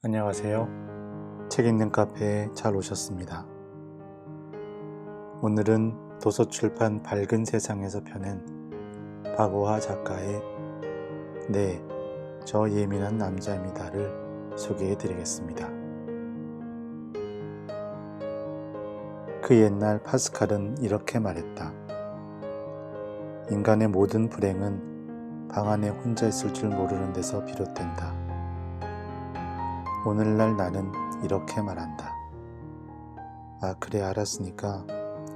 안녕하세요. 책 읽는 카페에 잘 오셨습니다. 오늘은 도서출판 밝은 세상에서 펴낸 박오하 작가의 네, 저 예민한 남자입니다를 소개해 드리겠습니다. 그 옛날 파스칼은 이렇게 말했다. 인간의 모든 불행은 방 안에 혼자 있을 줄 모르는 데서 비롯된다. 오늘날 나는 이렇게 말한다. 아, 그래, 알았으니까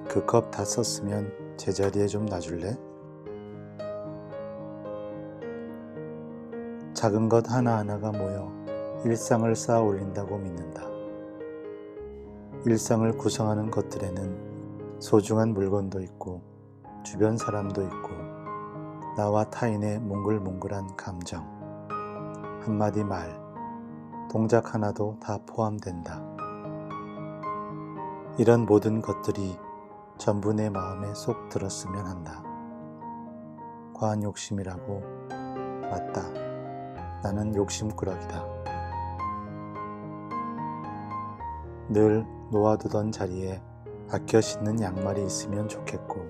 그 컵 다 썼으면 제자리에 좀 놔줄래? 작은 것 하나하나가 모여 일상을 쌓아 올린다고 믿는다. 일상을 구성하는 것들에는 소중한 물건도 있고 주변 사람도 있고 나와 타인의 몽글몽글한 감정, 한마디 말, 동작 하나도 다 포함된다. 이런 모든 것들이 전부 내 마음에 쏙 들었으면 한다. 과한 욕심이라고? 맞다. 나는 욕심꾸러기다. 늘 놓아두던 자리에 아껴 신는 양말이 있으면 좋겠고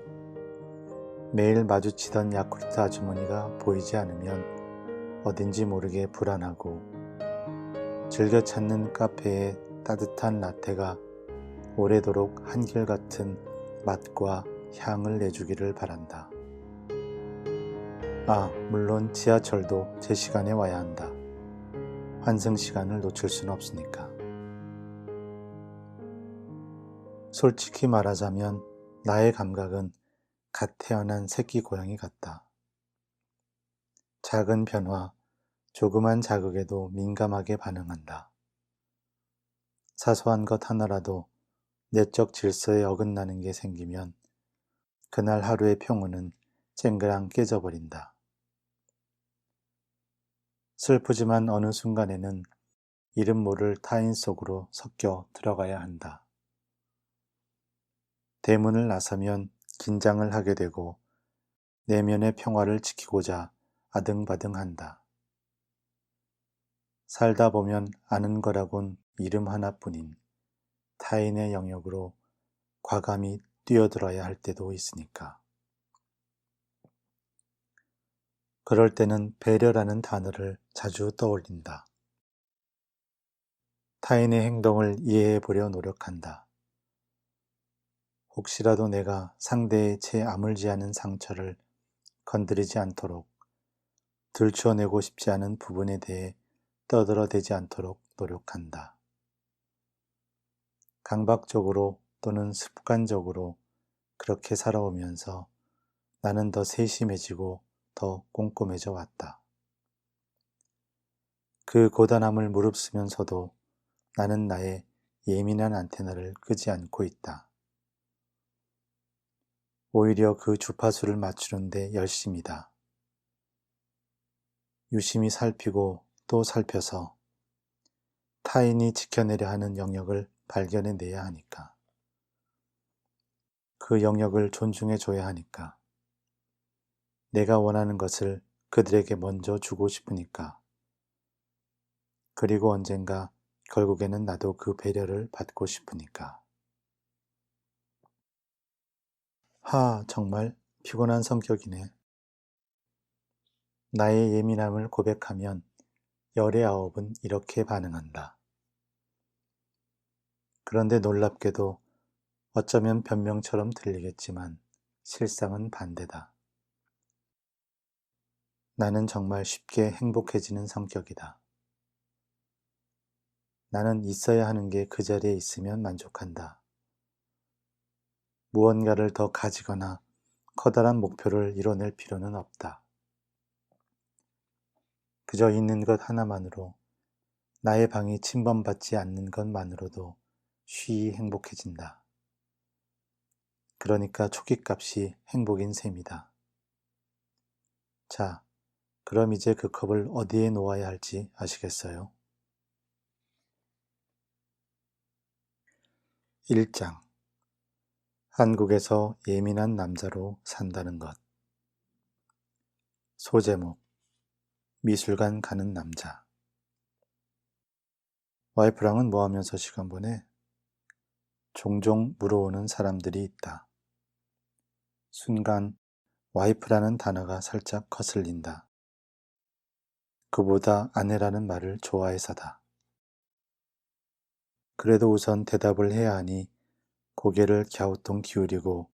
매일 마주치던 야쿠르트 아주머니가 보이지 않으면 어딘지 모르게 불안하고 즐겨 찾는 카페에 따뜻한 라테가 오래도록 한결같은 맛과 향을 내주기를 바란다. 아, 물론 지하철도 제 시간에 와야 한다. 환승 시간을 놓칠 수는 없으니까. 솔직히 말하자면 나의 감각은 갓 태어난 새끼 고양이 같다. 작은 변화, 조그만 자극에도 민감하게 반응한다. 사소한 것 하나라도 내적 질서에 어긋나는 게 생기면 그날 하루의 평온은 쨍그랑 깨져버린다. 슬프지만 어느 순간에는 이름 모를 타인 속으로 섞여 들어가야 한다. 대문을 나서면 긴장을 하게 되고 내면의 평화를 지키고자 아등바등한다. 살다 보면 아는 거라곤 이름 하나뿐인 타인의 영역으로 과감히 뛰어들어야 할 때도 있으니까. 그럴 때는 배려라는 단어를 자주 떠올린다. 타인의 행동을 이해해 보려 노력한다. 혹시라도 내가 상대의 채 아물지 않은 상처를 건드리지 않도록 들추어내고 싶지 않은 부분에 대해 떠들어대지 않도록 노력한다. 강박적으로 또는 습관적으로 그렇게 살아오면서 나는 더 세심해지고 더 꼼꼼해져 왔다. 그 고단함을 무릅쓰면서도 나는 나의 예민한 안테나를 끄지 않고 있다. 오히려 그 주파수를 맞추는데 열심이다. 유심히 살피고 또 살펴서 타인이 지켜내려 하는 영역을 발견해내야 하니까. 그 영역을 존중해줘야 하니까. 내가 원하는 것을 그들에게 먼저 주고 싶으니까. 그리고 언젠가 결국에는 나도 그 배려를 받고 싶으니까. 정말 피곤한 성격이네. 나의 예민함을 고백하면 열의 9은 이렇게 반응한다. 그런데 놀랍게도 어쩌면 변명처럼 들리겠지만 실상은 반대다. 나는 정말 쉽게 행복해지는 성격이다. 나는 있어야 하는 게 그 자리에 있으면 만족한다. 무언가를 더 가지거나 커다란 목표를 이뤄낼 필요는 없다. 그저 있는 것 하나만으로 나의 방이 침범받지 않는 것만으로도 쉬이 행복해진다. 그러니까 초기값이 행복인 셈이다. 자, 그럼 이제 그 컵을 어디에 놓아야 할지 아시겠어요? 1장. 한국에서 예민한 남자로 산다는 것. 소제목. 미술관 가는 남자. 와이프랑은 뭐 하면서 시간 보내? 종종 물어오는 사람들이 있다. 순간 와이프라는 단어가 살짝 거슬린다. 그보다 아내라는 말을 좋아해서다. 그래도 우선 대답을 해야 하니 고개를 갸우뚱 기울이고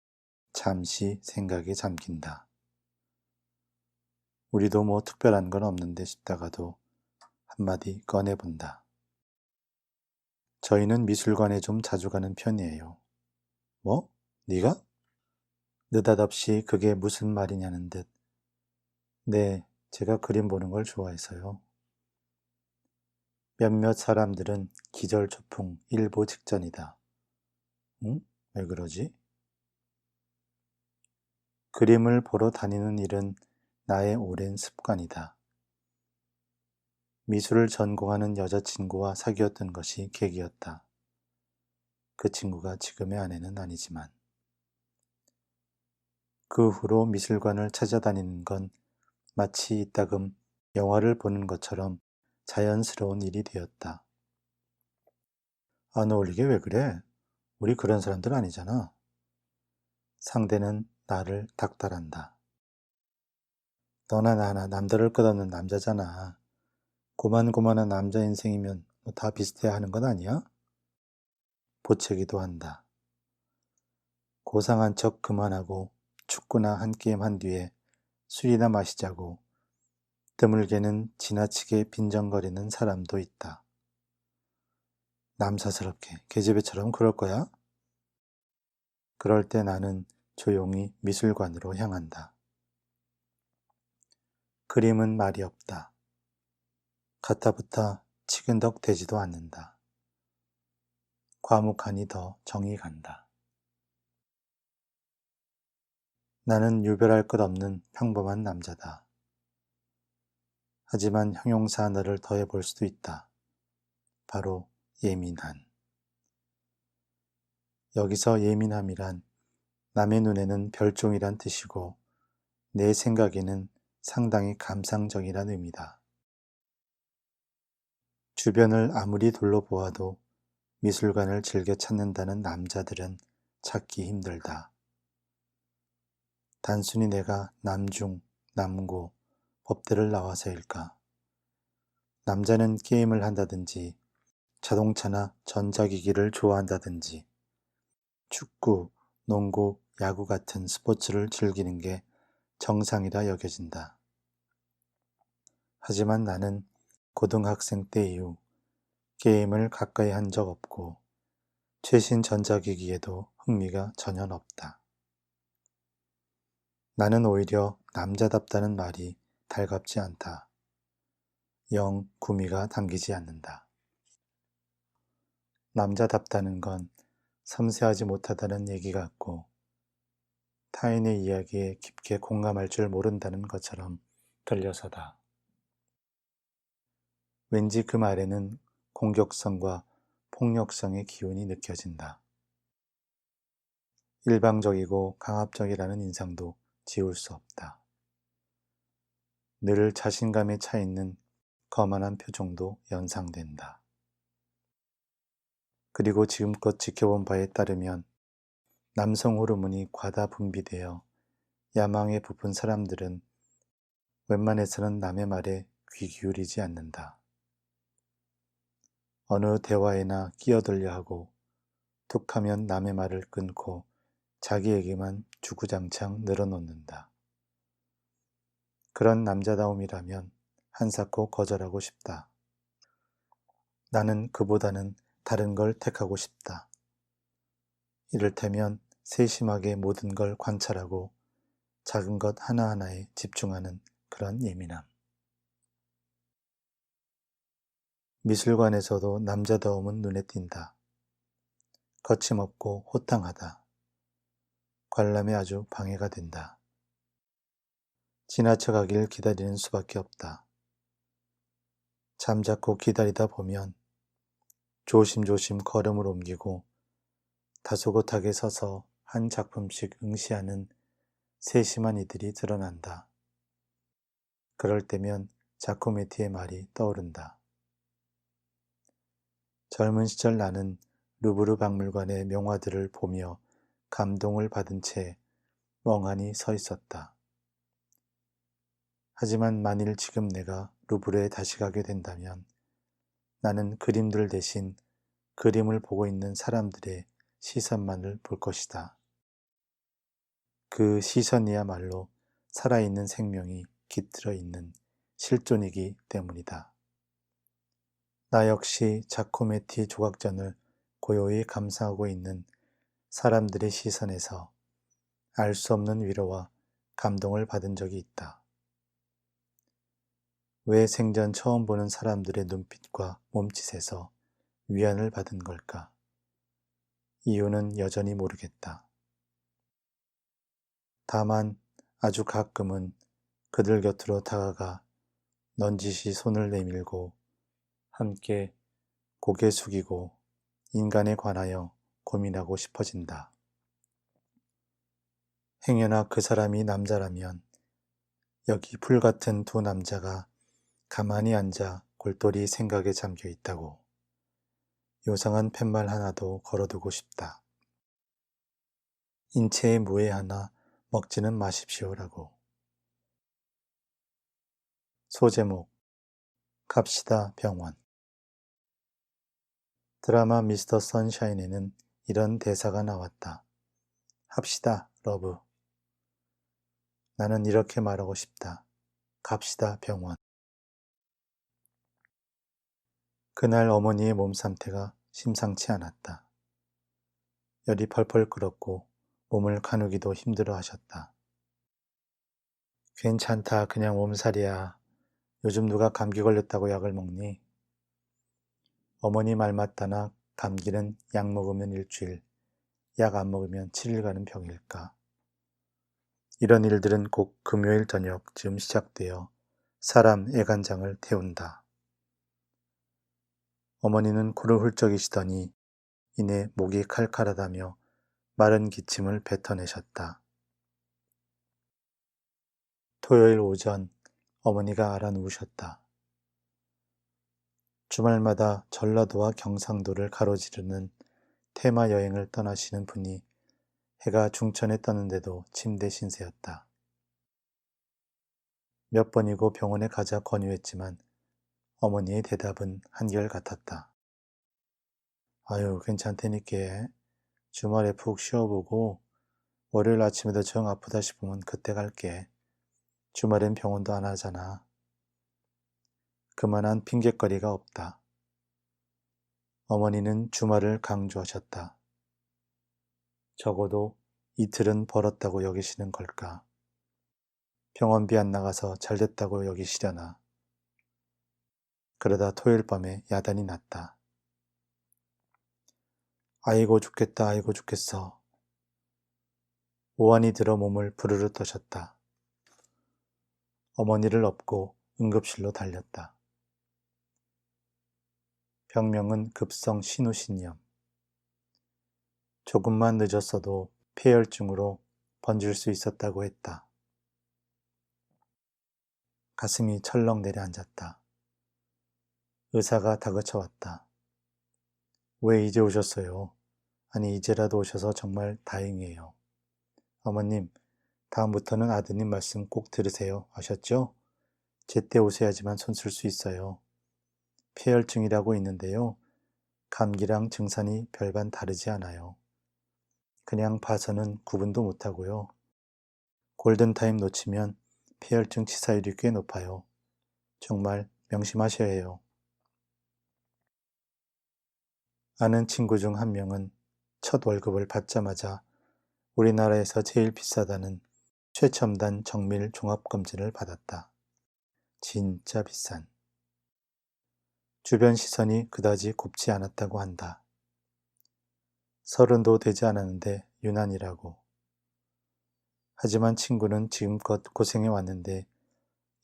잠시 생각에 잠긴다. 우리도 뭐 특별한 건 없는데 싶다가도 한마디 꺼내본다. 저희는 미술관에 좀 자주 가는 편이에요. 뭐? 네가? 느닷없이 그게 무슨 말이냐는 듯. 네, 제가 그림 보는 걸 좋아해서요. 몇몇 사람들은 기절초풍 일보 직전이다. 응? 왜 그러지? 그림을 보러 다니는 일은 나의 오랜 습관이다. 미술을 전공하는 여자친구와 사귀었던 것이 계기였다. 그 친구가 지금의 아내는 아니지만. 그 후로 미술관을 찾아다니는 건 마치 이따금 영화를 보는 것처럼 자연스러운 일이 되었다. 안 어울리게 왜 그래? 우리 그런 사람들 아니잖아. 상대는 나를 닥달한다. 너나 나나 남다를 것 없는 남자잖아. 고만고만한 남자 인생이면 뭐 다 비슷해야 하는 건 아니야? 보채기도 한다. 고상한 척 그만하고 축구나 한 게임 한 뒤에 술이나 마시자고 드물게는 지나치게 빈정거리는 사람도 있다. 남사스럽게 계집애처럼 그럴 거야? 그럴 때 나는 조용히 미술관으로 향한다. 그림은 말이 없다. 가타부타 치근덕 대지도 않는다. 과묵하니 더 정이 간다. 나는 유별할 것 없는 평범한 남자다. 하지만 형용사 하나를 더해볼 수도 있다. 바로 예민한. 여기서 예민함이란 남의 눈에는 별종이란 뜻이고 내 생각에는 상당히 감상적이란 의미다. 주변을 아무리 둘러보아도 미술관을 즐겨 찾는다는 남자들은 찾기 힘들다. 단순히 내가 남중, 남고, 법대를 나와서일까? 남자는 게임을 한다든지 자동차나 전자기기를 좋아한다든지 축구, 농구, 야구 같은 스포츠를 즐기는 게 정상이라 여겨진다. 하지만 나는 고등학생 때 이후 게임을 가까이 한 적 없고 최신 전자기기에도 흥미가 전혀 없다. 나는 오히려 남자답다는 말이 달갑지 않다. 영 구미가 당기지 않는다. 남자답다는 건 섬세하지 못하다는 얘기 같고 타인의 이야기에 깊게 공감할 줄 모른다는 것처럼 들려서다. 왠지 그 말에는 공격성과 폭력성의 기운이 느껴진다. 일방적이고 강압적이라는 인상도 지울 수 없다. 늘 자신감에 차 있는 거만한 표정도 연상된다. 그리고 지금껏 지켜본 바에 따르면 남성 호르몬이 과다 분비되어 야망에 부푼 사람들은 웬만해서는 남의 말에 귀 기울이지 않는다. 어느 대화에나 끼어들려 하고 툭하면 남의 말을 끊고 자기 얘기만 주구장창 늘어놓는다. 그런 남자다움이라면 한사코 거절하고 싶다. 나는 그보다는 다른 걸 택하고 싶다. 이를테면 세심하게 모든 걸 관찰하고 작은 것 하나하나에 집중하는 그런 예민함. 미술관에서도 남자다움은 눈에 띈다. 거침없고 호탕하다. 관람에 아주 방해가 된다. 지나쳐가길 기다리는 수밖에 없다. 잠자코 기다리다 보면 조심조심 걸음을 옮기고 다소곳하게 서서 한 작품씩 응시하는 세심한 이들이 드러난다. 그럴 때면 자코메티의 말이 떠오른다. 젊은 시절 나는 루브르 박물관의 명화들을 보며 감동을 받은 채 멍하니 서 있었다. 하지만 만일 지금 내가 루브르에 다시 가게 된다면 나는 그림들 대신 그림을 보고 있는 사람들의 시선만을 볼 것이다. 그 시선이야말로 살아있는 생명이 깃들어 있는 실존이기 때문이다. 나 역시 자코메티 조각전을 고요히 감상하고 있는 사람들의 시선에서 알 수 없는 위로와 감동을 받은 적이 있다. 왜 생전 처음 보는 사람들의 눈빛과 몸짓에서 위안을 받은 걸까? 이유는 여전히 모르겠다. 다만 아주 가끔은 그들 곁으로 다가가 넌지시 손을 내밀고 함께 고개 숙이고 인간에 관하여 고민하고 싶어진다. 행여나 그 사람이 남자라면 여기 풀같은 두 남자가 가만히 앉아 골똘히 생각에 잠겨 있다고. 요상한 팻말 하나도 걸어두고 싶다. 인체의 무에 하나 먹지는 마십시오라고. 소제목 갑시다 병원. 드라마 미스터 선샤인에는 이런 대사가 나왔다. 합시다 러브. 나는 이렇게 말하고 싶다. 갑시다 병원. 그날 어머니의 몸 상태가 심상치 않았다. 열이 펄펄 끓었고 몸을 가누기도 힘들어 하셨다. 괜찮다. 그냥 몸살이야. 요즘 누가 감기 걸렸다고 약을 먹니? 어머니 말 맞다나 감기는 약 먹으면 일주일, 약 안 먹으면 7일 가는 병일까? 이런 일들은 꼭 금요일 저녁쯤 시작되어 사람 애간장을 태운다. 어머니는 코를 훌쩍이시더니 이내 목이 칼칼하다며 마른 기침을 뱉어내셨다. 토요일 오전 어머니가 알아 누우셨다. 주말마다 전라도와 경상도를 가로지르는 테마 여행을 떠나시는 분이 해가 중천에 떴는데도 침대 신세였다. 몇 번이고 병원에 가자 권유했지만 어머니의 대답은 한결같았다. 아유 괜찮다니까. 주말에 푹 쉬어보고 월요일 아침에도 정 아프다 싶으면 그때 갈게. 주말엔 병원도 안 하잖아. 그만한 핑곗거리가 없다. 어머니는 주말을 강조하셨다. 적어도 이틀은 벌었다고 여기시는 걸까. 병원비 안 나가서 잘됐다고 여기시려나. 그러다 토요일 밤에 야단이 났다. 아이고 죽겠다 아이고 죽겠어. 오한이 들어 몸을 부르르 떠셨다. 어머니를 업고 응급실로 달렸다. 병명은 급성 신우신염. 조금만 늦었어도 폐혈증으로 번질 수 있었다고 했다. 가슴이 철렁 내려앉았다. 의사가 다그쳐왔다. 왜 이제 오셨어요? 아니 이제라도 오셔서 정말 다행이에요. 어머님, 다음부터는 아드님 말씀 꼭 들으세요. 아셨죠? 제때 오셔야지만 손 쓸 수 있어요. 폐혈증이라고 있는데요. 감기랑 증상이 별반 다르지 않아요. 그냥 봐서는 구분도 못하고요. 골든타임 놓치면 폐혈증 치사율이 꽤 높아요. 정말 명심하셔야 해요. 아는 친구 중 한 명은 첫 월급을 받자마자 우리나라에서 제일 비싸다는 최첨단 정밀 종합검진을 받았다. 진짜 비싼. 주변 시선이 그다지 곱지 않았다고 한다. 30도 되지 않았는데 유난이라고. 하지만 친구는 지금껏 고생해 왔는데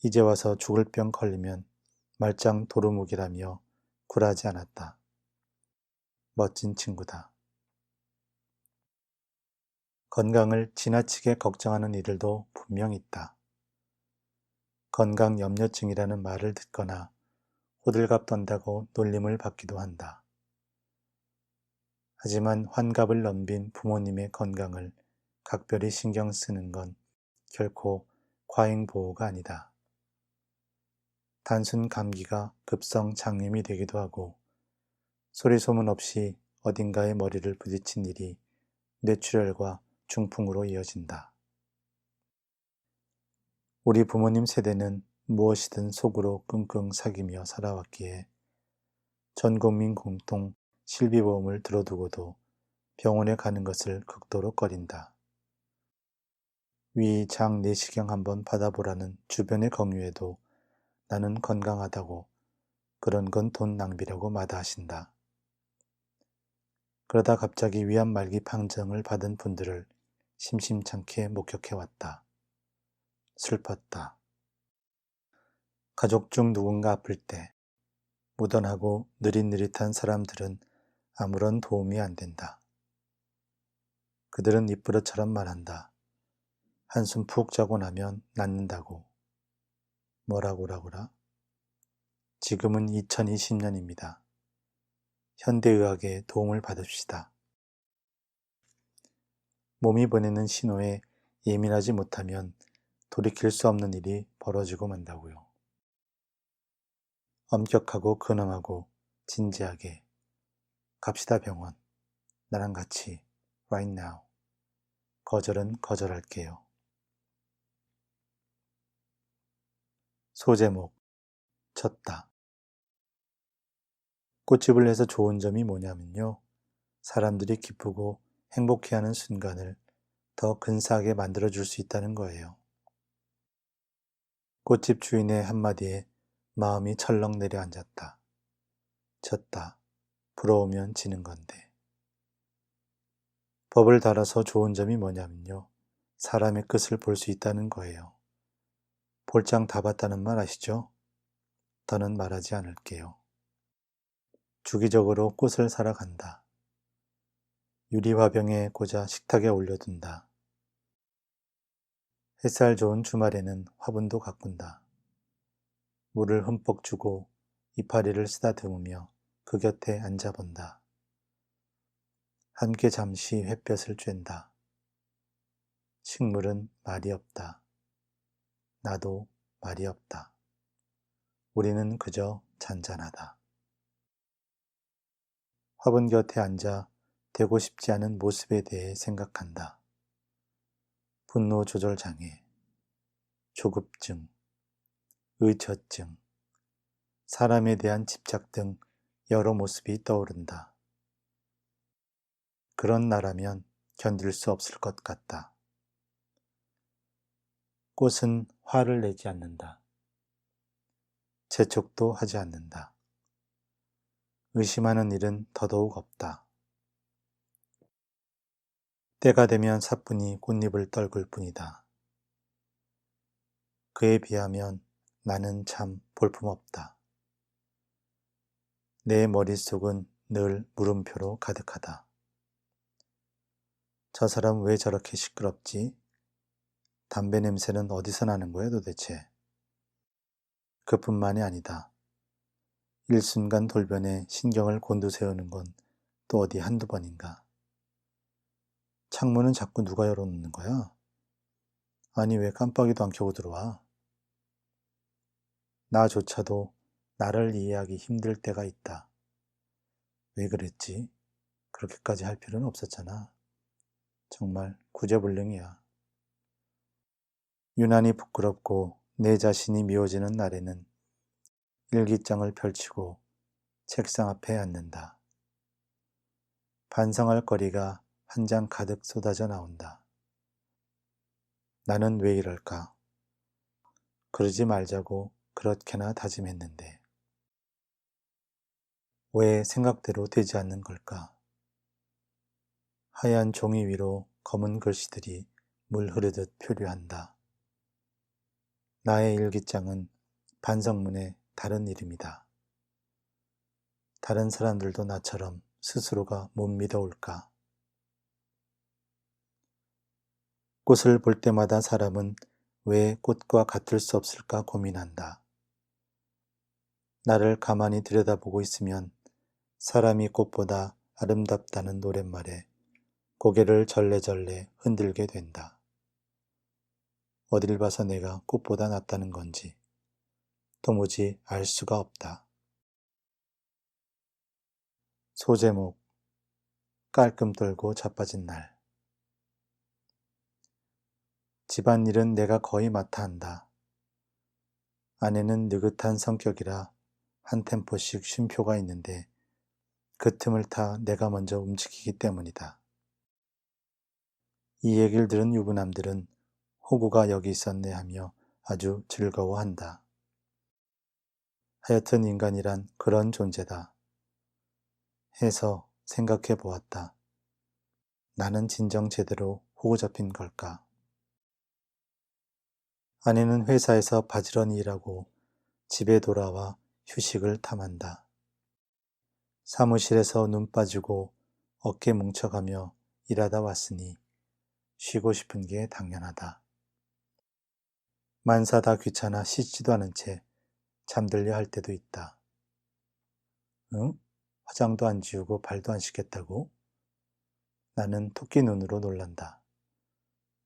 이제 와서 죽을 병 걸리면 말짱 도루묵이라며 굴하지 않았다. 멋진 친구다. 건강을 지나치게 걱정하는 이들도 분명 있다. 건강 염려증이라는 말을 듣거나 호들갑 떤다고 놀림을 받기도 한다. 하지만 환갑을 넘긴 부모님의 건강을 각별히 신경 쓰는 건 결코 과잉보호가 아니다. 단순 감기가 급성 장염이 되기도 하고 소리 소문 없이 어딘가에 머리를 부딪힌 일이 뇌출혈과 중풍으로 이어진다. 우리 부모님 세대는 무엇이든 속으로 끙끙 사기며 살아왔기에 전 국민 공통 실비보험을 들어두고도 병원에 가는 것을 극도로 꺼린다. 위, 장, 내시경 한번 받아보라는 주변의 경유에도 나는 건강하다고 그런 건 돈 낭비라고 마다하신다. 그러다 갑자기 위암 말기 판정을 받은 분들을 심심찮게 목격해왔다. 슬펐다. 가족 중 누군가 아플 때 무던하고 느릿느릿한 사람들은 아무런 도움이 안 된다. 그들은 입버릇처럼 말한다. 한숨 푹 자고 나면 낫는다고. 뭐라고라? 지금은 2020년입니다. 현대의학의 도움을 받읍시다. 몸이 보내는 신호에 예민하지 못하면 돌이킬 수 없는 일이 벌어지고 만다고요. 엄격하고 근엄하고 진지하게 갑시다 병원. 나랑 같이 right now. 거절은 거절할게요. 소제목 쳤다. 꽃집을 해서 좋은 점이 뭐냐면요. 사람들이 기쁘고 행복해하는 순간을 더 근사하게 만들어줄 수 있다는 거예요. 꽃집 주인의 한마디에 마음이 철렁 내려앉았다. 쳤다. 부러우면 지는 건데. 법을 달아서 좋은 점이 뭐냐면요. 사람의 끝을 볼 수 있다는 거예요. 볼장 다 봤다는 말 아시죠? 더는 말하지 않을게요. 주기적으로 꽃을 사러 간다. 유리화병에 꽂아 식탁에 올려둔다. 햇살 좋은 주말에는 화분도 가꾼다. 물을 흠뻑 주고 이파리를 쓰다듬으며 그 곁에 앉아본다. 함께 잠시 햇볕을 쬐다. 식물은 말이 없다. 나도 말이 없다. 우리는 그저 잔잔하다. 화분 곁에 앉아 되고 싶지 않은 모습에 대해 생각한다. 분노 조절 장애, 조급증, 의처증, 사람에 대한 집착 등 여러 모습이 떠오른다. 그런 나라면 견딜 수 없을 것 같다. 꽃은 화를 내지 않는다. 재촉도 하지 않는다. 의심하는 일은 더더욱 없다. 때가 되면 사뿐히 꽃잎을 떨굴 뿐이다. 그에 비하면 나는 참 볼품없다. 내 머릿속은 늘 물음표로 가득하다. 저 사람 왜 저렇게 시끄럽지? 담배 냄새는 어디서 나는 거야 도대체? 그뿐만이 아니다. 일순간 돌변에 신경을 곤두세우는 건 또 어디 한두 번인가. 창문은 자꾸 누가 열어놓는 거야? 아니 왜 깜빡이도 안 켜고 들어와? 나조차도 나를 이해하기 힘들 때가 있다. 왜 그랬지? 그렇게까지 할 필요는 없었잖아. 정말 구제불능이야. 유난히 부끄럽고 내 자신이 미워지는 날에는 일기장을 펼치고 책상 앞에 앉는다. 반성할 거리가 한 장 가득 쏟아져 나온다. 나는 왜 이럴까? 그러지 말자고 그렇게나 다짐했는데. 왜 생각대로 되지 않는 걸까? 하얀 종이 위로 검은 글씨들이 물 흐르듯 표류한다. 나의 일기장은 반성문의 다른 이름이다. 다른 사람들도 나처럼 스스로가 못 믿어올까? 꽃을 볼 때마다 사람은 왜 꽃과 같을 수 없을까 고민한다. 나를 가만히 들여다보고 있으면 사람이 꽃보다 아름답다는 노랫말에 고개를 절레절레 흔들게 된다. 어딜 봐서 내가 꽃보다 낫다는 건지 도무지 알 수가 없다. 소제목 깔끔 떨고 자빠진 날. 집안일은 내가 거의 맡아 한다. 아내는 느긋한 성격이라 한 템포씩 쉼표가 있는데 그 틈을 타 내가 먼저 움직이기 때문이다. 이 얘기를 들은 유부남들은 호구가 여기 있었네 하며 아주 즐거워한다. 하여튼 인간이란 그런 존재다. 해서 생각해 보았다. 나는 진정 제대로 호구 잡힌 걸까? 아내는 회사에서 바지런히 일하고 집에 돌아와 휴식을 탐한다. 사무실에서 눈 빠지고 어깨 뭉쳐가며 일하다 왔으니 쉬고 싶은 게 당연하다. 만사 다 귀찮아 씻지도 않은 채 잠들려 할 때도 있다. 응? 화장도 안 지우고 발도 안 씻겠다고? 나는 토끼 눈으로 놀란다.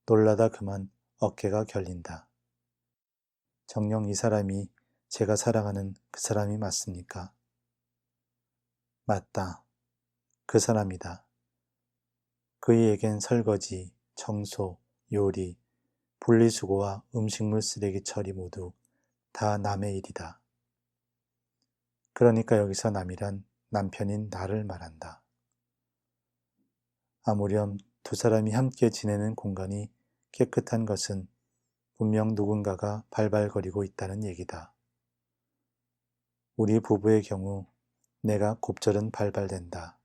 놀라다 그만 어깨가 결린다. 정녕 이 사람이 제가 사랑하는 그 사람이 맞습니까? 맞다. 그 사람이다. 그이에겐 설거지, 청소, 요리, 분리수거와 음식물 쓰레기 처리 모두 다 남의 일이다. 그러니까 여기서 남이란 남편인 나를 말한다. 아무렴 두 사람이 함께 지내는 공간이 깨끗한 것은 분명 누군가가 발발거리고 있다는 얘기다. 우리 부부의 경우 내가 곱절은 발발된다.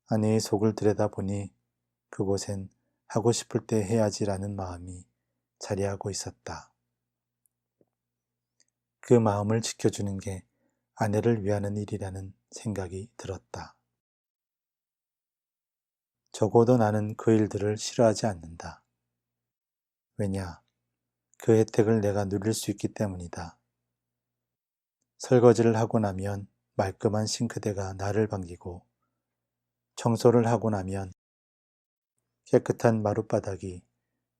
아내의 속을 들여다보니 그곳엔 하고 싶을 때 해야지라는 마음이 자리하고 있었다. 그 마음을 지켜주는 게 아내를 위하는 일이라는 생각이 들었다. 적어도 나는 그 일들을 싫어하지 않는다. 왜냐? 그 혜택을 내가 누릴 수 있기 때문이다. 설거지를 하고 나면 말끔한 싱크대가 나를 반기고 청소를 하고 나면 깨끗한 마룻바닥이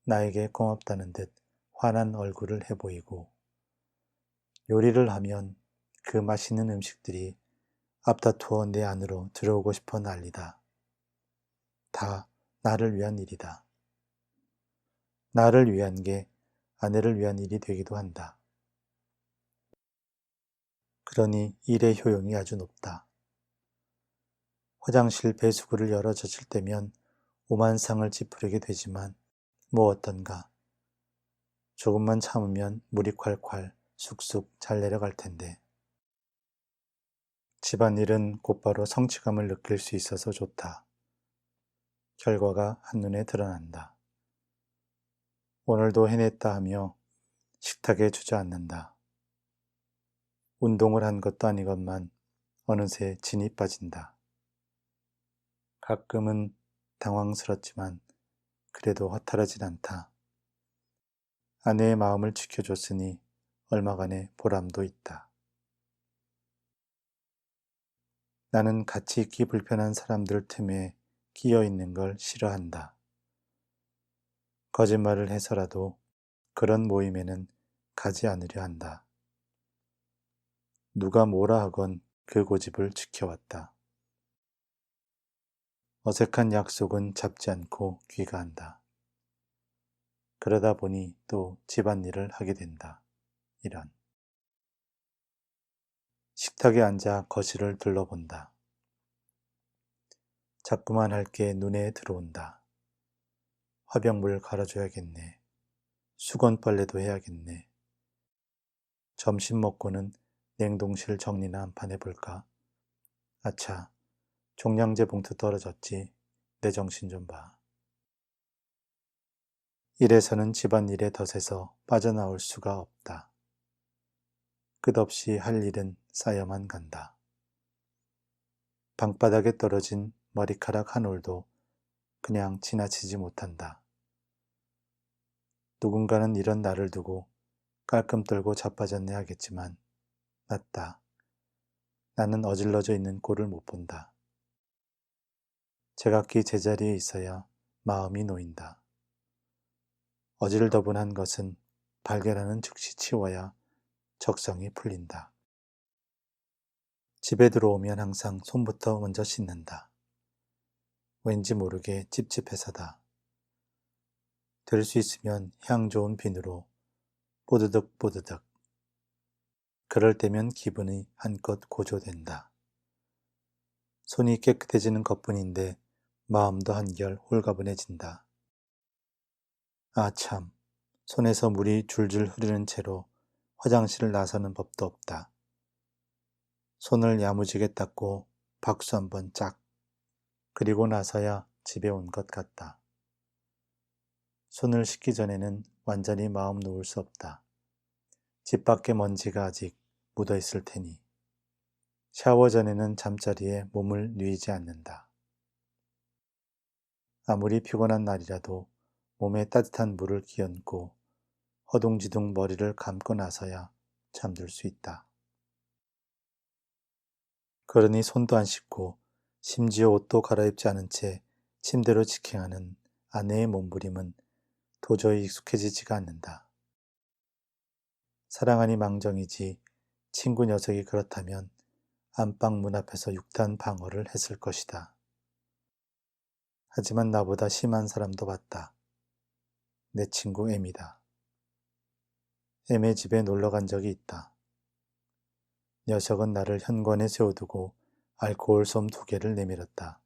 나에게 고맙다는 듯 환한 얼굴을 해보이고 요리를 하면 그 맛있는 음식들이 앞다투어 내 안으로 들어오고 싶어 난리다. 다 나를 위한 일이다. 나를 위한 게 아내를 위한 일이 되기도 한다. 그러니 일의 효용이 아주 높다. 화장실 배수구를 열어 젖을 때면 오만상을 찌푸리게 되지만 뭐 어떤가. 조금만 참으면 물이 콸콸 쑥쑥 잘 내려갈 텐데. 집안일은 곧바로 성취감을 느낄 수 있어서 좋다. 결과가 한눈에 드러난다. 오늘도 해냈다 하며 식탁에 주저앉는다. 운동을 한 것도 아니건만 어느새 진이 빠진다. 가끔은 당황스럽지만 그래도 허탈하진 않다. 아내의 마음을 지켜줬으니 얼마간의 보람도 있다. 나는 같이 있기 불편한 사람들 틈에 끼어 있는 걸 싫어한다. 거짓말을 해서라도 그런 모임에는 가지 않으려 한다. 누가 뭐라 하건 그 고집을 지켜왔다. 어색한 약속은 잡지 않고 귀가한다. 그러다 보니 또 집안일을 하게 된다. 이런. 식탁에 앉아 거실을 둘러본다. 자꾸만 할 게 눈에 들어온다. 화병물 갈아줘야겠네. 수건 빨래도 해야겠네. 점심 먹고는 냉동실 정리나 한판 해볼까? 아차, 종량제 봉투 떨어졌지. 내 정신 좀 봐. 이래서는 집안일에 덫에서 빠져나올 수가 없다. 끝없이 할 일은 쌓여만 간다. 방바닥에 떨어진 머리카락 한 올도 그냥 지나치지 못한다. 누군가는 이런 나를 두고 깔끔 떨고 자빠졌네 하겠지만 낫다. 나는 어질러져 있는 꼴을 못 본다. 제각기 제자리에 있어야 마음이 놓인다. 어질더분한 것은 발견하는 즉시 치워야 적성이 풀린다. 집에 들어오면 항상 손부터 먼저 씻는다. 왠지 모르게 찝찝해서다. 될 수 있으면 향 좋은 비누로 뽀드득 뽀드득. 그럴 때면 기분이 한껏 고조된다. 손이 깨끗해지는 것뿐인데 마음도 한결 홀가분해진다. 아 참, 손에서 물이 줄줄 흐르는 채로 화장실을 나서는 법도 없다. 손을 야무지게 닦고 박수 한번 짝. 그리고 나서야 집에 온 것 같다. 손을 씻기 전에는 완전히 마음 놓을 수 없다. 집 밖에 먼지가 아직 묻어 있을 테니. 샤워 전에는 잠자리에 몸을 뉘지 않는다. 아무리 피곤한 날이라도 몸에 따뜻한 물을 끼얹고 허둥지둥 머리를 감고 나서야 잠들 수 있다. 그러니 손도 안 씻고 심지어 옷도 갈아입지 않은 채 침대로 직행하는 아내의 몸부림은 도저히 익숙해지지가 않는다. 사랑하니 망정이지 친구 녀석이 그렇다면 안방 문 앞에서 육탄 방어를 했을 것이다. 하지만 나보다 심한 사람도 봤다. 내 친구 M이다. M의 집에 놀러 간 적이 있다. 녀석은 나를 현관에 세워두고 알코올솜 2개를 내밀었다.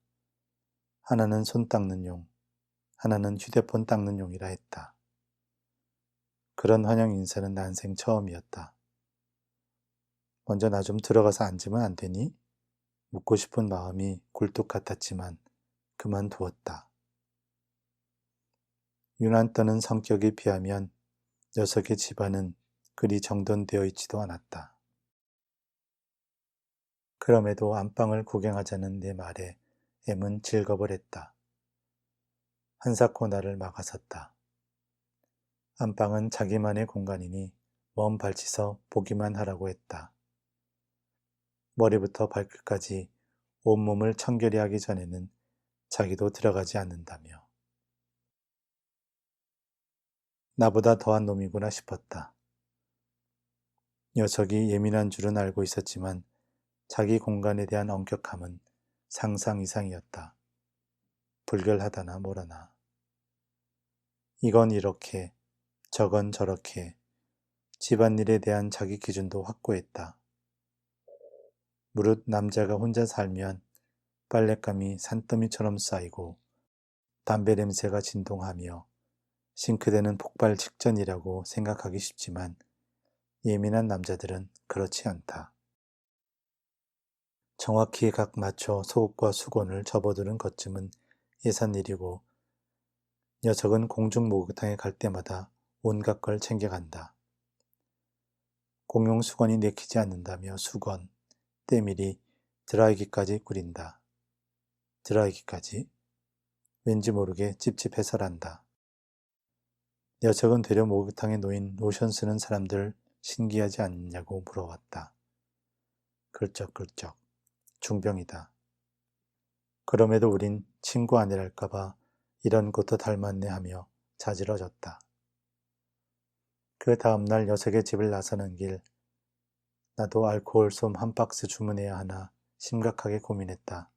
하나는 손 닦는 용, 하나는 휴대폰 닦는 용이라 했다. 그런 환영 인사는 난생 처음이었다. 먼저 나 좀 들어가서 앉으면 안 되니? 묻고 싶은 마음이 굴뚝 같았지만 그만두었다. 유난 떠는 성격에 비하면 녀석의 집안은 그리 정돈되어 있지도 않았다. 그럼에도 안방을 구경하자는 내 말에 M은 질겁을 했다. 한사코 나를 막아섰다. 안방은 자기만의 공간이니 먼 발치서 보기만 하라고 했다. 머리부터 발끝까지 온몸을 청결히 하기 전에는 자기도 들어가지 않는다며. 나보다 더한 놈이구나 싶었다. 녀석이 예민한 줄은 알고 있었지만 자기 공간에 대한 엄격함은 상상 이상이었다. 불결하다나 뭐라나. 이건 이렇게, 저건 저렇게 집안일에 대한 자기 기준도 확고했다. 무릇 남자가 혼자 살면 빨랫감이 산더미처럼 쌓이고 담배 냄새가 진동하며 싱크대는 폭발 직전이라고 생각하기 쉽지만 예민한 남자들은 그렇지 않다. 정확히 각 맞춰 속옷과 수건을 접어두는 것쯤은 예산일이고 녀석은 공중 목욕탕에 갈 때마다 온갖 걸 챙겨간다. 공용 수건이 내키지 않는다며 수건, 때밀이, 드라이기까지 꾸린다. 드라이기까지? 왠지 모르게 찝찝해서란다. 녀석은 되려 목욕탕에 놓인 로션 쓰는 사람들 신기하지 않냐고 물어왔다. 글쩍글쩍. 중병이다. 그럼에도 우린 친구 아니랄까봐 이런 것도 닮았네 하며 자지러졌다. 그 다음날 녀석의 집을 나서는 길 나도 알코올솜 1박스 주문해야 하나 심각하게 고민했다.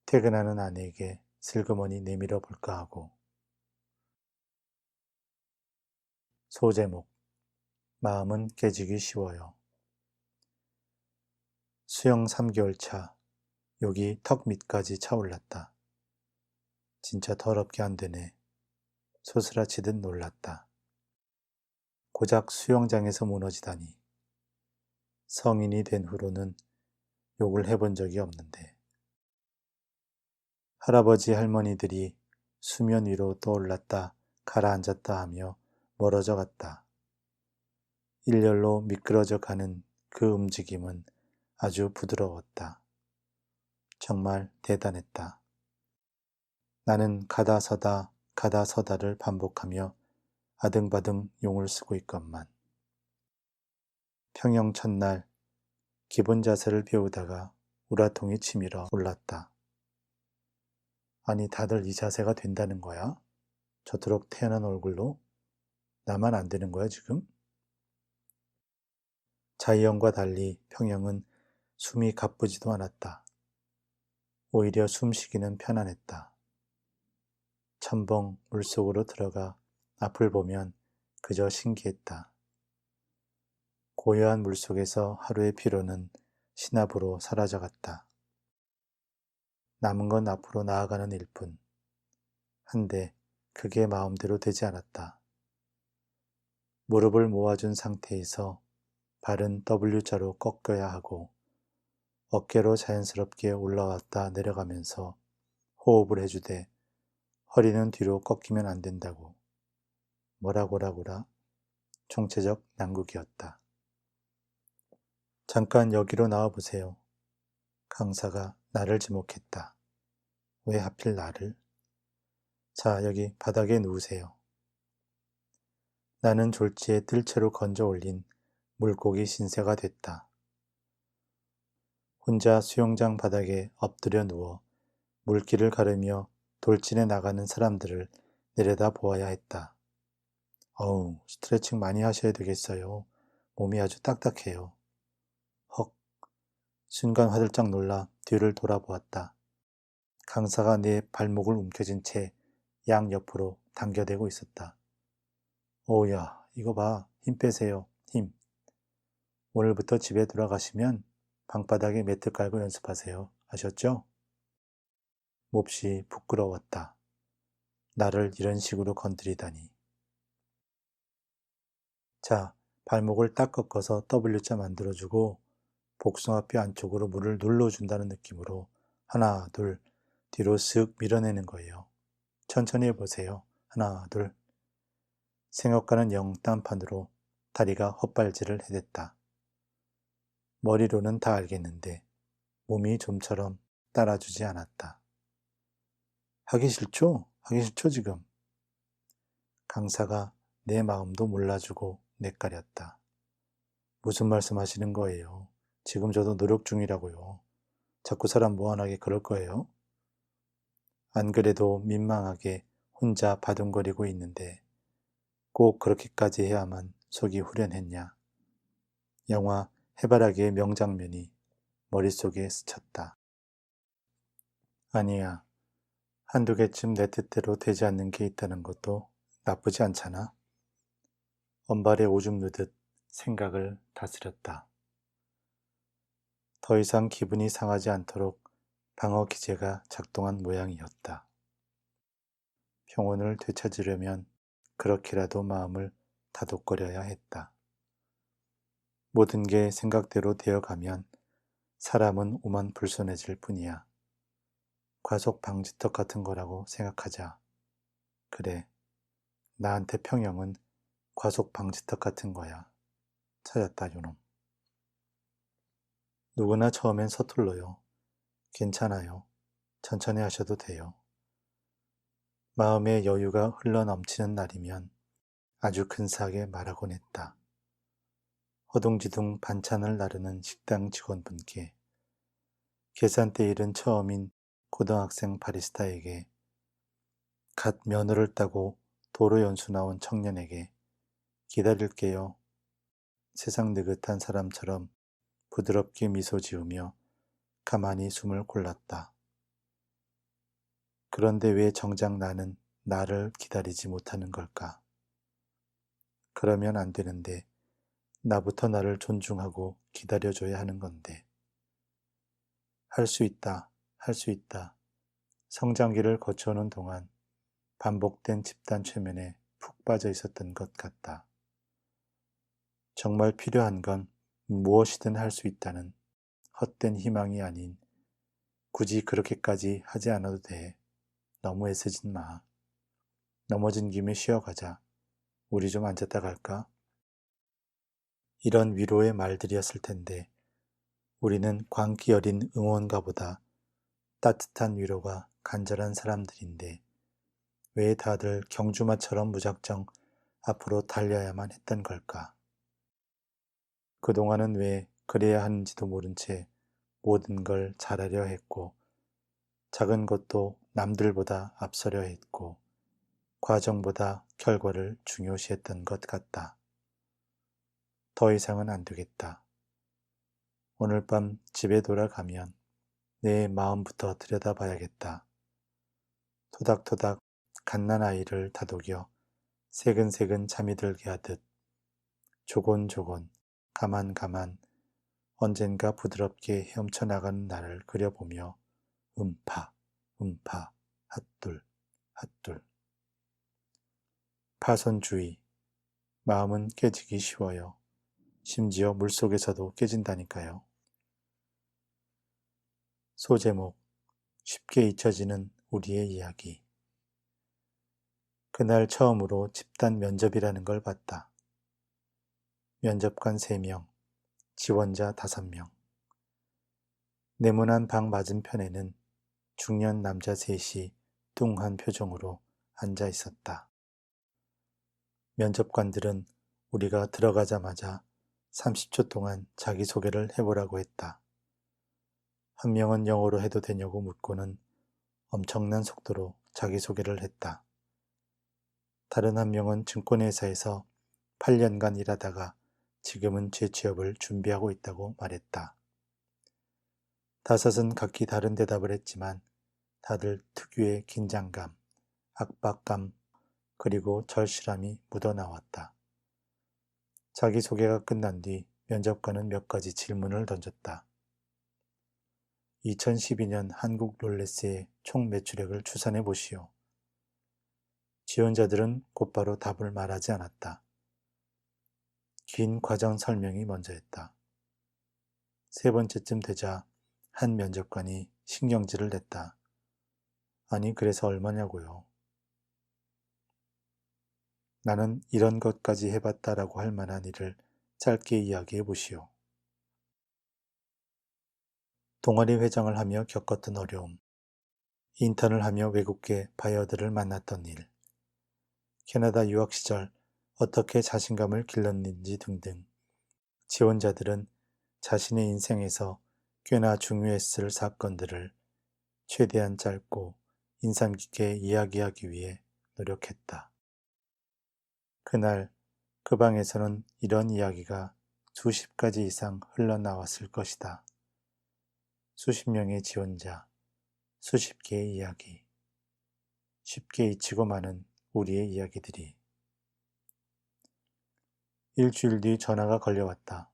퇴근하는 아내에게 슬그머니 내밀어 볼까 하고. 소제목 마음은 깨지기 쉬워요. 수영 3개월 차 여기 턱 밑까지 차올랐다. 진짜 더럽게 안 되네. 소스라치듯 놀랐다. 고작 수영장에서 무너지다니. 성인이 된 후로는 욕을 해본 적이 없는데. 할아버지 할머니들이 수면 위로 떠올랐다 가라앉았다 하며 멀어져 갔다. 일렬로 미끄러져 가는 그 움직임은 아주 부드러웠다. 정말 대단했다. 나는 가다 서다를 반복하며 아등바등 용을 쓰고 있건만. 평영 첫날 기본 자세를 배우다가 우라통이 치밀어 올랐다. 아니, 다들 이 자세가 된다는 거야? 저토록 태연한 얼굴로? 나만 안 되는 거야, 지금? 자이언과 달리 평영은 숨이 가쁘지도 않았다. 오히려 숨쉬기는 편안했다. 첨벙 물속으로 들어가 앞을 보면 그저 신기했다. 고요한 물속에서 하루의 피로는 신압으로 사라져갔다. 남은 건 앞으로 나아가는 일뿐. 한데 그게 마음대로 되지 않았다. 무릎을 모아준 상태에서 발은 W자로 꺾여야 하고 어깨로 자연스럽게 올라왔다 내려가면서 호흡을 해주되 허리는 뒤로 꺾이면 안 된다고. 뭐라고라 총체적 난국이었다. 잠깐 여기로 나와보세요. 강사가 나를 지목했다. 왜 하필 나를? 자, 여기 바닥에 누우세요. 나는 졸지에 뜰채로 건져 올린 물고기 신세가 됐다. 혼자 수영장 바닥에 엎드려 누워 물길을 가르며 돌진해 나가는 사람들을 내려다 보아야 했다. 어우, 스트레칭 많이 하셔야 되겠어요. 몸이 아주 딱딱해요. 헉, 순간 화들짝 놀라 뒤를 돌아보았다. 강사가 내 발목을 움켜쥔 채 양옆으로 당겨대고 있었다. 오야, 이거 봐. 힘 빼세요. 힘. 오늘부터 집에 돌아가시면 방바닥에 매트 깔고 연습하세요. 아셨죠? 몹시 부끄러웠다. 나를 이런 식으로 건드리다니. 자, 발목을 딱 꺾어서 W자 만들어주고 복숭아뼈 안쪽으로 물을 눌러준다는 느낌으로 하나, 둘, 뒤로 쓱 밀어내는 거예요. 천천히 해보세요. 하나, 둘. 생각과는 영 딴판으로 다리가 헛발질을 해댔다. 머리로는 다 알겠는데 몸이 좀처럼 따라주지 않았다. 하기 싫죠? 하기 싫죠 지금. 강사가 내 마음도 몰라주고 뇌까렸다. 무슨 말씀하시는 거예요? 지금 저도 노력 중이라고요. 자꾸 사람 무한하게 그럴 거예요? 안 그래도 민망하게 혼자 바둥거리고 있는데 꼭 그렇게까지 해야만 속이 후련했냐. 영화 해바라기의 명장면이 머릿속에 스쳤다. 아니야. 한두 개쯤 내 뜻대로 되지 않는 게 있다는 것도 나쁘지 않잖아. 언발에 오줌 누듯 생각을 다스렸다. 더 이상 기분이 상하지 않도록 방어 기제가 작동한 모양이었다. 평온을 되찾으려면 그렇게라도 마음을 다독거려야 했다. 모든 게 생각대로 되어가면 사람은 오만 불손해질 뿐이야. 과속 방지턱 같은 거라고 생각하자. 그래, 나한테 평형은 과속 방지턱 같은 거야. 찾았다, 요놈. 누구나 처음엔 서툴러요. 괜찮아요. 천천히 하셔도 돼요. 마음의 여유가 흘러넘치는 날이면 아주 근사하게 말하곤 했다. 허둥지둥 반찬을 나르는 식당 직원분께, 계산대 일은 처음인 고등학생 바리스타에게, 갓 면허를 따고 도로 연수 나온 청년에게, 기다릴게요. 세상 느긋한 사람처럼 부드럽게 미소 지으며 가만히 숨을 골랐다. 그런데 왜 정작 나는 나를 기다리지 못하는 걸까? 그러면 안 되는데 나부터 나를 존중하고 기다려줘야 하는 건데. 할 수 있다, 할 수 있다. 성장기를 거쳐오는 동안 반복된 집단 최면에 푹 빠져 있었던 것 같다. 정말 필요한 건 무엇이든 할 수 있다는 헛된 희망이 아닌 굳이 그렇게까지 하지 않아도 돼. 너무 애쓰진 마. 넘어진 김에 쉬어가자. 우리 좀 앉았다 갈까? 이런 위로의 말들이었을 텐데 우리는 광기 어린 응원가보다 따뜻한 위로가 간절한 사람들인데 왜 다들 경주마처럼 무작정 앞으로 달려야만 했던 걸까? 그동안은 왜 그래야 하는지도 모른 채 모든 걸 잘하려 했고 작은 것도 남들보다 앞서려 했고 과정보다 결과를 중요시했던 것 같다. 더 이상은 안 되겠다. 오늘 밤 집에 돌아가면 내 마음부터 들여다봐야겠다. 토닥토닥 갓난아이를 다독여 새근새근 잠이 들게 하듯 조곤조곤 가만가만 언젠가 부드럽게 헤엄쳐나가는 나를 그려보며 음파 음파 핫둘 핫둘. 파손주의. 마음은 깨지기 쉬워요. 심지어 물속에서도 깨진다니까요. 소제목. 쉽게 잊혀지는 우리의 이야기. 그날 처음으로 집단 면접이라는 걸 봤다. 면접관 3명, 지원자 5명. 네모난 방 맞은편에는 중년 남자 셋이 뚱한 표정으로 앉아 있었다. 면접관들은 우리가 들어가자마자 30초 동안 자기소개를 해보라고 했다. 한 명은 영어로 해도 되냐고 묻고는 엄청난 속도로 자기소개를 했다. 다른 한 명은 증권회사에서 8년간 일하다가 지금은 재취업을 준비하고 있다고 말했다. 5은 각기 다른 대답을 했지만 다들 특유의 긴장감, 압박감, 그리고 절실함이 묻어나왔다. 자기소개가 끝난 뒤 면접관은 몇 가지 질문을 던졌다. 2012년 한국 롤레스의 총 매출액을 추산해 보시오. 지원자들은 곧바로 답을 말하지 않았다. 긴 과정 설명이 먼저였다. 3번째쯤 되자 한 면접관이 신경질을 냈다. 아니 그래서 얼마냐고요. 나는 이런 것까지 해봤다라고 할 만한 일을 짧게 이야기해 보시오. 동아리 회장을 하며 겪었던 어려움, 인턴을 하며 외국계 바이어들을 만났던 일, 캐나다 유학 시절 어떻게 자신감을 길렀는지 등등 지원자들은 자신의 인생에서 꽤나 중요했을 사건들을 최대한 짧고 인상 깊게 이야기하기 위해 노력했다. 그날 그 방에서는 이런 이야기가 수십 가지 이상 흘러나왔을 것이다. 수십 명의 지원자, 수십 개의 이야기, 쉽게 잊히고 마는 우리의 이야기들이. 일주일 뒤 전화가 걸려왔다.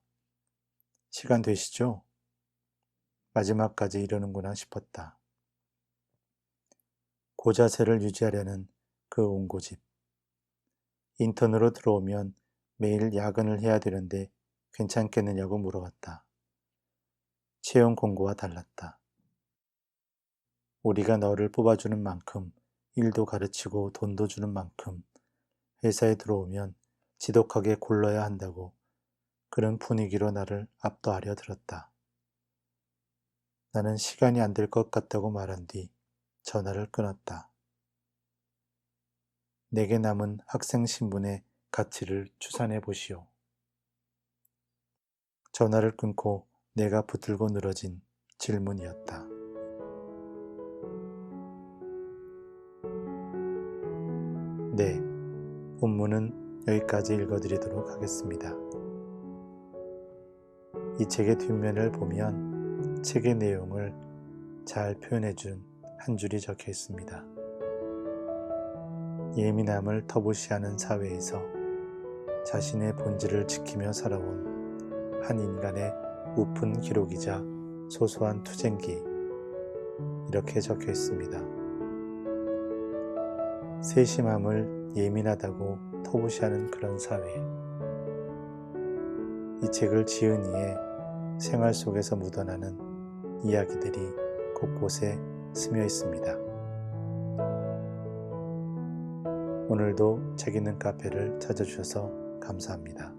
시간 되시죠? 마지막까지 이러는구나 싶었다. 고자세를 유지하려는 그 옹고집. 인턴으로 들어오면 매일 야근을 해야 되는데 괜찮겠느냐고 물어왔다. 채용 공고와 달랐다. 우리가 너를 뽑아주는 만큼 일도 가르치고 돈도 주는 만큼 회사에 들어오면 지독하게 굴러야 한다고 그런 분위기로 나를 압도하려 들었다. 나는 시간이 안 될 것 같다고 말한 뒤 전화를 끊었다. 내게 남은 학생 신분의 가치를 추산해 보시오. 전화를 끊고 내가 붙들고 늘어진 질문이었다. 네, 본문은 여기까지 읽어드리도록 하겠습니다. 이 책의 뒷면을 보면 책의 내용을 잘 표현해준 한 줄이 적혀 있습니다. 예민함을 터부시하는 사회에서 자신의 본질을 지키며 살아온 한 인간의 우픈 기록이자 소소한 투쟁기, 이렇게 적혀 있습니다. 세심함을 예민하다고 터부시하는 그런 사회. 이 책을 지은 이의 생활 속에서 묻어나는 이야기들이 곳곳에 스며 있습니다. 오늘도 책 읽는 카페를 찾아주셔서 감사합니다.